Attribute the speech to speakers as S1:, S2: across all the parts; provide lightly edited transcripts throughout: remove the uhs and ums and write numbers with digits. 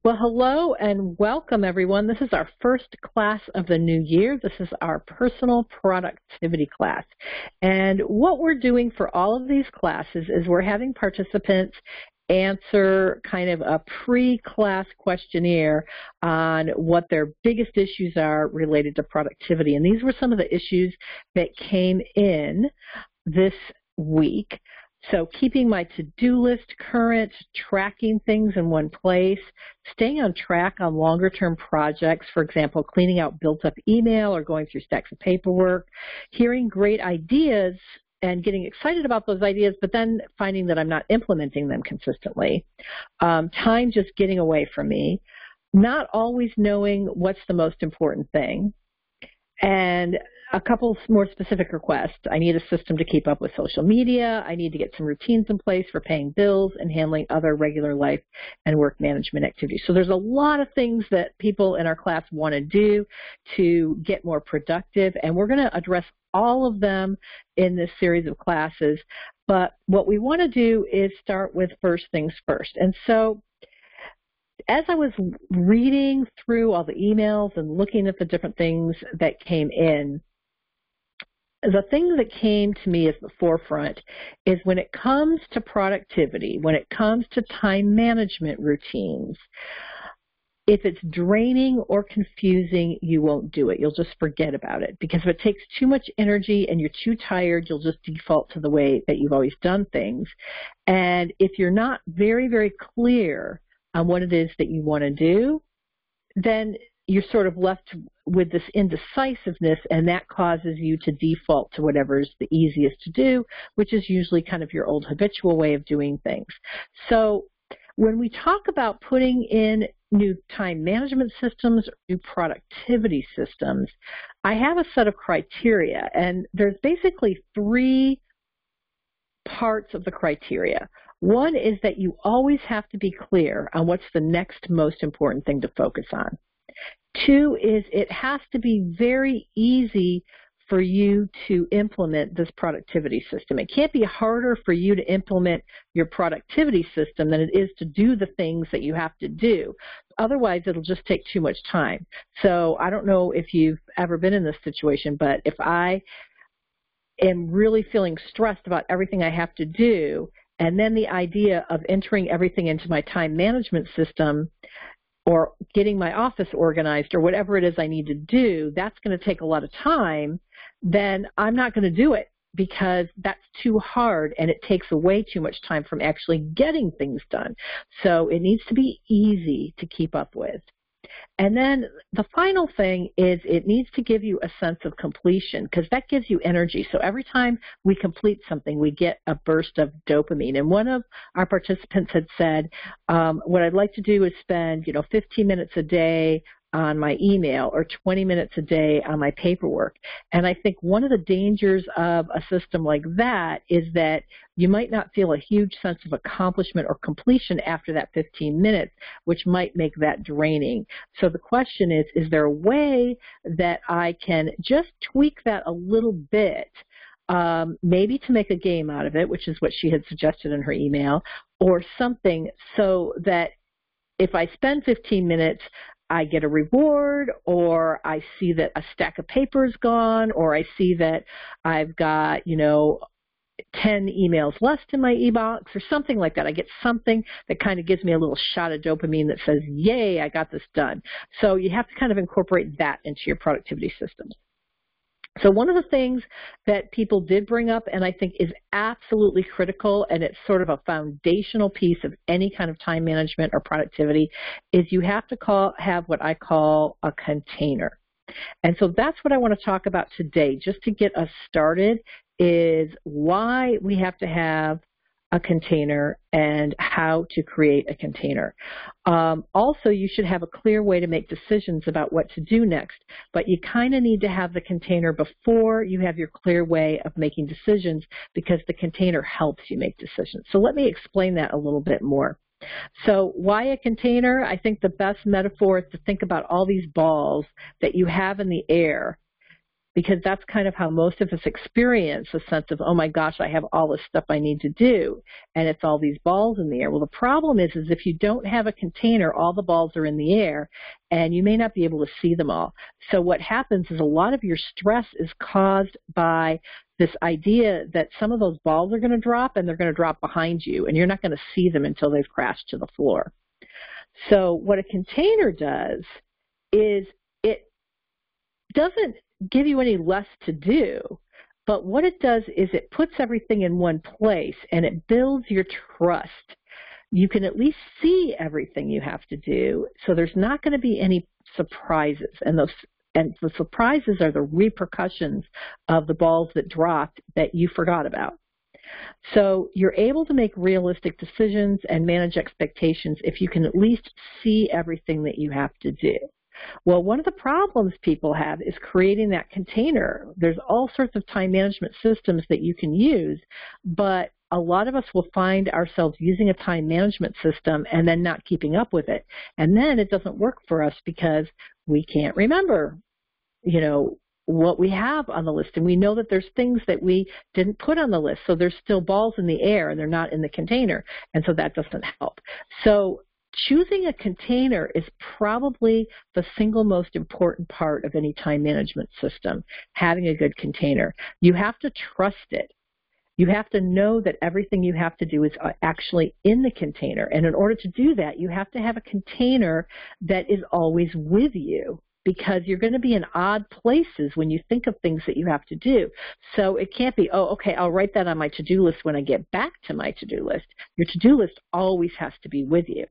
S1: Well, hello and welcome, everyone. This is our first class of the new year. This is our personal productivity class. And what we're doing for all of these classes is we're having participants answer kind of a pre-class questionnaire on what their biggest issues are related to productivity. And these were some of the issues that came in this week. So keeping my to-do list current, tracking things in one place, staying on track on longer-term projects, for example, cleaning out built-up email or going through stacks of paperwork, hearing great ideas and getting excited about those ideas, but then finding that I'm not implementing them consistently, time just getting away from me, not always knowing what's the most important thing, and a couple more specific requests. I need a system to keep up with social media. I need to get some routines in place for paying bills and handling other regular life and work management activities. So there's a lot of things that people in our class want to do to get more productive, and we're going to address all of them in this series of classes. But what we want to do is start with first things first. And so as I was reading through all the emails and looking at the different things that came in, the thing that came to me as the forefront is when it comes to productivity, when it comes to time management routines, if it's draining or confusing, you won't do it. You'll just forget about it. Because if it takes too much energy and you're too tired, you'll just default to the way that you've always done things. And if you're not very, very clear on what it is that you want to do, then you're sort of left with this indecisiveness, and that causes you to default to whatever's the easiest to do, which is usually kind of your old habitual way of doing things. So when we talk about putting in new time management systems, new productivity systems, I have a set of criteria, and there's basically three parts of the criteria. One is that you always have to be clear on what's the next most important thing to focus on. Two is it has to be very easy for you to implement this productivity system. It can't be harder for you to implement your productivity system than it is to do the things that you have to do. Otherwise, it'll just take too much time. So I don't know if you've ever been in this situation, but if I am really feeling stressed about everything I have to do, and then the idea of entering everything into my time management system or getting my office organized or whatever it is I need to do, that's going to take a lot of time, then I'm not going to do it because that's too hard and it takes away too much time from actually getting things done. So it needs to be easy to keep up with. And then the final thing is it needs to give you a sense of completion because that gives you energy. So every time we complete something, we get a burst of dopamine. And one of our participants had said, what I'd like to do is spend, 15 minutes a day on my email or 20 minutes a day on my paperwork. And I think one of the dangers of a system like that is that you might not feel a huge sense of accomplishment or completion after that 15 minutes, which might make that draining. So the question is there a way that I can just tweak that a little bit, maybe to make a game out of it, which is what she had suggested in her email, or something so that if I spend 15 minutes, I get a reward, or I see that a stack of paper is gone, or I see that I've got, 10 emails less in my e-box or something like that. I get something that kind of gives me a little shot of dopamine that says, yay, I got this done. So you have to kind of incorporate that into your productivity systems. So one of the things that people did bring up, and I think is absolutely critical, and it's sort of a foundational piece of any kind of time management or productivity, is you have to have what I call a container. And so that's what I want to talk about today, just to get us started, is why we have to have a container and how to create a container. Also, you should have a clear way to make decisions about what to do next, but you kind of need to have the container before you have your clear way of making decisions because the container helps you make decisions. So let me explain that a little bit more. So why a container? I think the best metaphor is to think about all these balls that you have in the air because that's kind of how most of us experience a sense of, oh my gosh, I have all this stuff I need to do, and it's all these balls in the air. Well, the problem is if you don't have a container, all the balls are in the air, and you may not be able to see them all. So what happens is a lot of your stress is caused by this idea that some of those balls are going to drop, and they're going to drop behind you, and you're not going to see them until they've crashed to the floor. So what a container does is it doesn't give you any less to do, but what it does is it puts everything in one place, and it builds your trust. You can at least see everything you have to do, so there's not going to be any surprises, and the surprises are the repercussions of the balls that dropped that you forgot about. So you're able to make realistic decisions and manage expectations if you can at least see everything that you have to do. Well, one of the problems people have is creating that container. There's all sorts of time management systems that you can use, but a lot of us will find ourselves using a time management system and then not keeping up with it. And then it doesn't work for us because we can't remember, what we have on the list. And we know that there's things that we didn't put on the list. So there's still balls in the air and they're not in the container. And so that doesn't help. So choosing a container is probably the single most important part of any time management system, having a good container. You have to trust it. You have to know that everything you have to do is actually in the container. And in order to do that, you have to have a container that is always with you, because you're going to be in odd places when you think of things that you have to do. So it can't be, oh, okay, I'll write that on my to-do list when I get back to my to-do list. Your to-do list always has to be with you.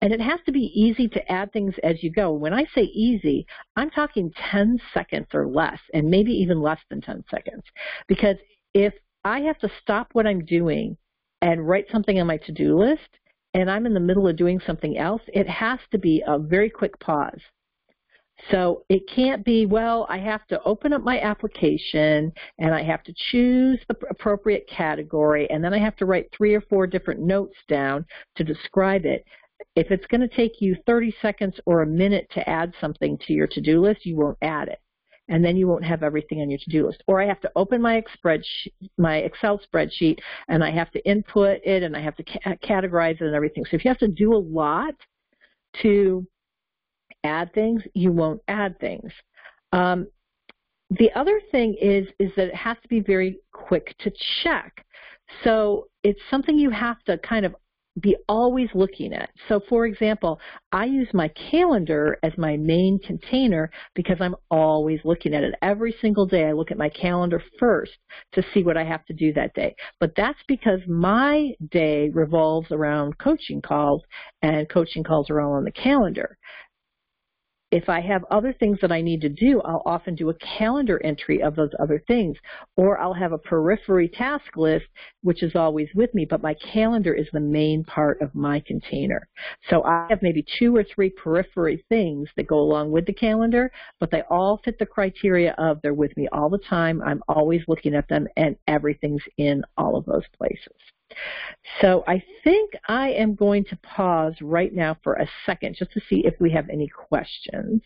S1: And it has to be easy to add things as you go. When I say easy, I'm talking 10 seconds or less, and maybe even less than 10 seconds. Because if I have to stop what I'm doing and write something on my to-do list, and I'm in the middle of doing something else, it has to be a very quick pause. So it can't be, well, I have to open up my application and I have to choose the appropriate category, and then I have to write 3 or 4 different notes down to describe it. If it's going to take you 30 seconds or a minute to add something to your to-do list, you won't add it. And then you won't have everything on your to-do list. Or I have to open my Excel spreadsheet, and I have to input it, and I have to categorize it and everything. So if you have to do a lot to add things, you won't add things. The other thing is that it has to be very quick to check. So it's something you have to kind of be always looking at. So for example, I use my calendar as my main container because I'm always looking at it. Every single day I look at my calendar first to see what I have to do that day. But that's because my day revolves around coaching calls, and coaching calls are all on the calendar. If I have other things that I need to do, I'll often do a calendar entry of those other things, or I'll have a periphery task list, which is always with me, but my calendar is the main part of my container. So I have maybe 2 or 3 periphery things that go along with the calendar, but they all fit the criteria of they're with me all the time, I'm always looking at them, and everything's in all of those places. So I think I am going to pause right now for a second just to see if we have any questions.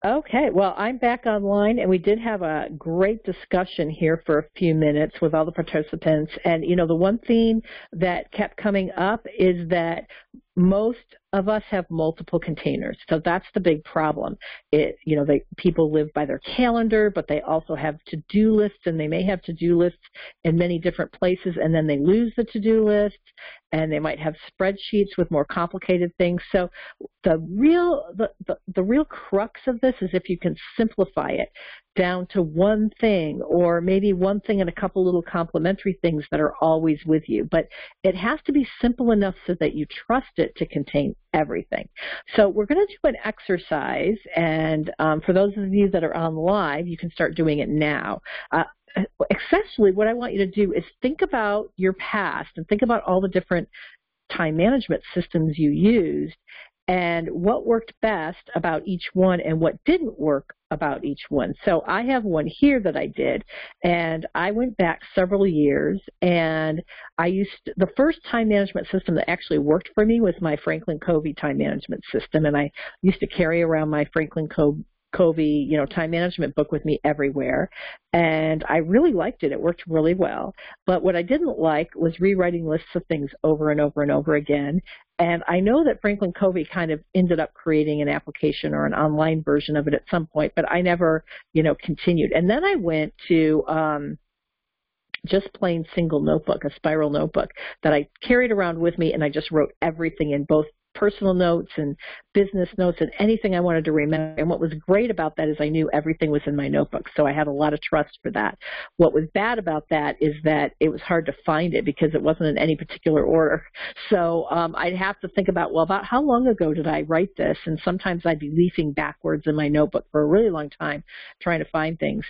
S1: Okay, well, I'm back online, and we did have a great discussion here for a few minutes with all the participants. And, the one theme that kept coming up is that most of us have multiple containers. So that's the big problem. People live by their calendar, but they also have to-do lists, and they may have to-do lists in many different places, and then they lose the to-do list, and they might have spreadsheets with more complicated things. So the real crux of this is if you can simplify it down to one thing, or maybe one thing and a couple little complementary things that are always with you. But it has to be simple enough so that you trust it to contain everything. So we're going to do an exercise, and for those of you that are on live, you can start doing it now. Essentially, what I want you to do is think about your past and think about all the different time management systems you used and what worked best about each one and what didn't work about each one. So I have one here that I did, and I went back several years, and I used the first time management system that actually worked for me was my Franklin Covey time management system, and I used to carry around my Franklin Covey, time management book with me everywhere, and I really liked it. It worked really well. But what I didn't like was rewriting lists of things over and over and over again. And I know that Franklin Covey kind of ended up creating an application or an online version of it at some point, but I never, continued. And then I went to just plain single notebook, a spiral notebook that I carried around with me, and I just wrote everything in, both personal notes and business notes and anything I wanted to remember. And what was great about that is I knew everything was in my notebook, so I had a lot of trust for that. What was bad about that is that it was hard to find it because it wasn't in any particular order. So I'd have to think about, about how long ago did I write this? And sometimes I'd be leafing backwards in my notebook for a really long time trying to find things.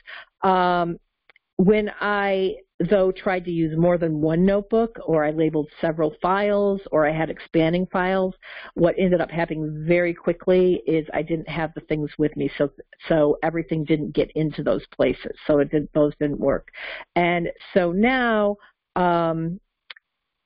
S1: When I, though, tried to use more than one notebook, or I labeled several files, or I had expanding files, what ended up happening very quickly is I didn't have the things with me, so everything didn't get into those places. So those didn't work. And so now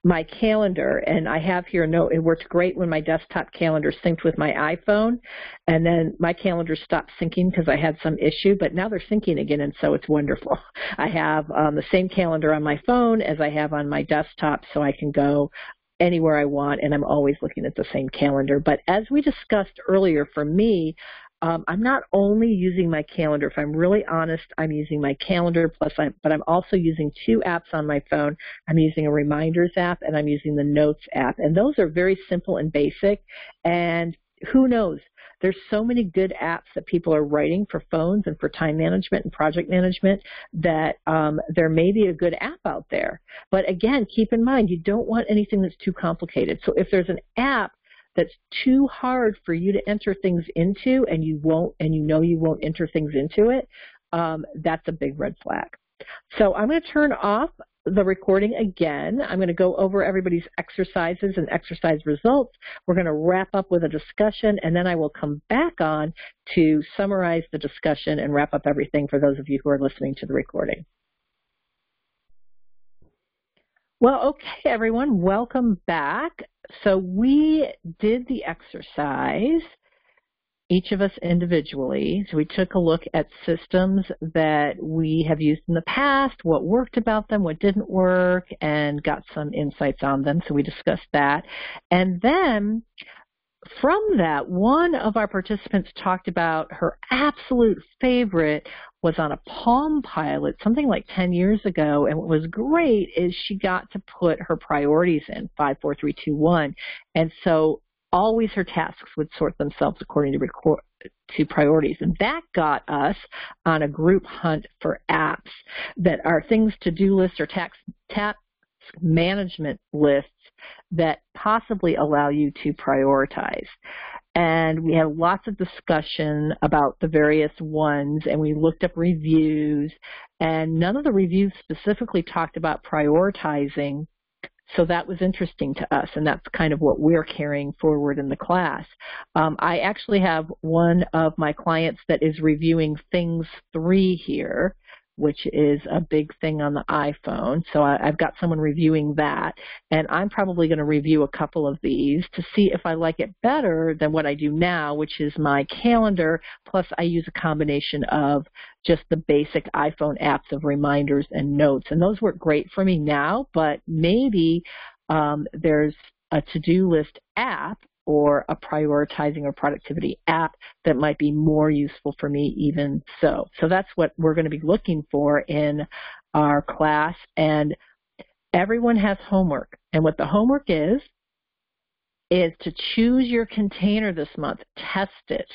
S1: my calendar, and I have here a note, it worked great when my desktop calendar synced with my iPhone, and then my calendar stopped syncing because I had some issue, but now they're syncing again, and so it's wonderful. I have the same calendar on my phone as I have on my desktop, so I can go anywhere I want, and I'm always looking at the same calendar. But as we discussed earlier, for me, I'm not only using my calendar. If I'm really honest, I'm using my calendar, but I'm also using two apps on my phone. I'm using a reminders app, and I'm using the notes app. And those are very simple and basic. And who knows? There's so many good apps that people are writing for phones and for time management and project management that there may be a good app out there. But again, keep in mind, you don't want anything that's too complicated. So if there's an app that's too hard for you to enter things into, and you won't enter things into it, that's a big red flag. So I'm going to turn off the recording again. I'm going to go over everybody's exercises and exercise results. We're going to wrap up with a discussion, and then I will come back on to summarize the discussion and wrap up everything for those of you who are listening to the recording. Well, okay, everyone, welcome back. So we did the exercise, each of us individually. So we took a look at systems that we have used in the past, what worked about them, what didn't work, and got some insights on them. So we discussed that. And then from that, one of our participants talked about her absolute favorite was on a Palm Pilot, something like 10 years ago. And what was great is she got to put her priorities in, 5, 4, 3, 2, 1. And so always her tasks would sort themselves according to priorities. And that got us on a group hunt for apps that are things, to-do lists or task management lists that possibly allow you to prioritize. And we had lots of discussion about the various ones, and we looked up reviews, and none of the reviews specifically talked about prioritizing. So that was interesting to us, and that's kind of what we're carrying forward in the class. I actually have one of my clients that is reviewing Things 3 here, which is a big thing on the iPhone. So I've got someone reviewing that, and I'm probably going to review a couple of these to see if I like it better than what I do now, which is my calendar, plus I use a combination of just the basic iPhone apps of reminders and notes. And those work great for me now, but maybe there's a to-do list app or a prioritizing or productivity app that might be more useful for me even so. So that's what we're going to be looking for in our class. And everyone has homework. And what the homework is to choose your container this month, test it.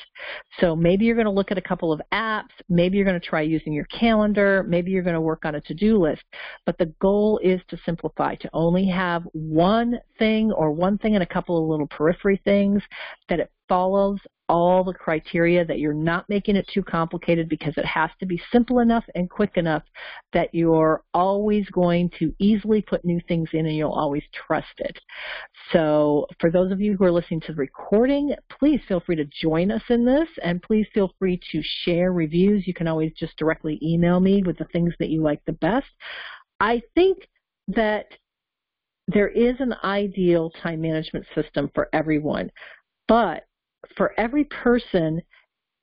S1: So maybe you're going to look at a couple of apps, maybe you're going to try using your calendar, maybe you're going to work on a to-do list. But the goal is to simplify, to only have one thing or one thing and a couple of little periphery things, that it follows all the criteria, that you're not making it too complicated, because it has to be simple enough and quick enough that you're always going to easily put new things in and you'll always trust it. So for those of you who are listening to the recording, please feel free to join us in this, and please feel free to share reviews. You can always just directly email me with the things that you like the best. I think that there is an ideal time management system for everyone, but for every person,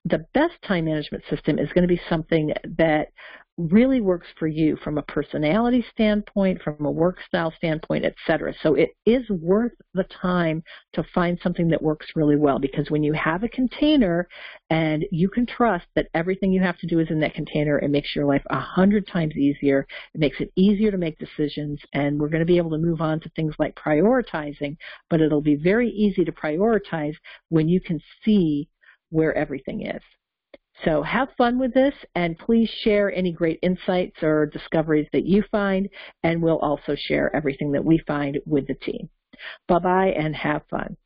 S1: the best time management system is going to be something that really works for you from a personality standpoint, from a work style standpoint, etc. So it is worth the time to find something that works really well, because when you have a container and you can trust that everything you have to do is in that container, it makes your life 100 times easier. It makes it easier to make decisions, and we're going to be able to move on to things like prioritizing, but it'll be very easy to prioritize when you can see where everything is. So have fun with this, and please share any great insights or discoveries that you find, and we'll also share everything that we find with the team. Bye-bye, and have fun.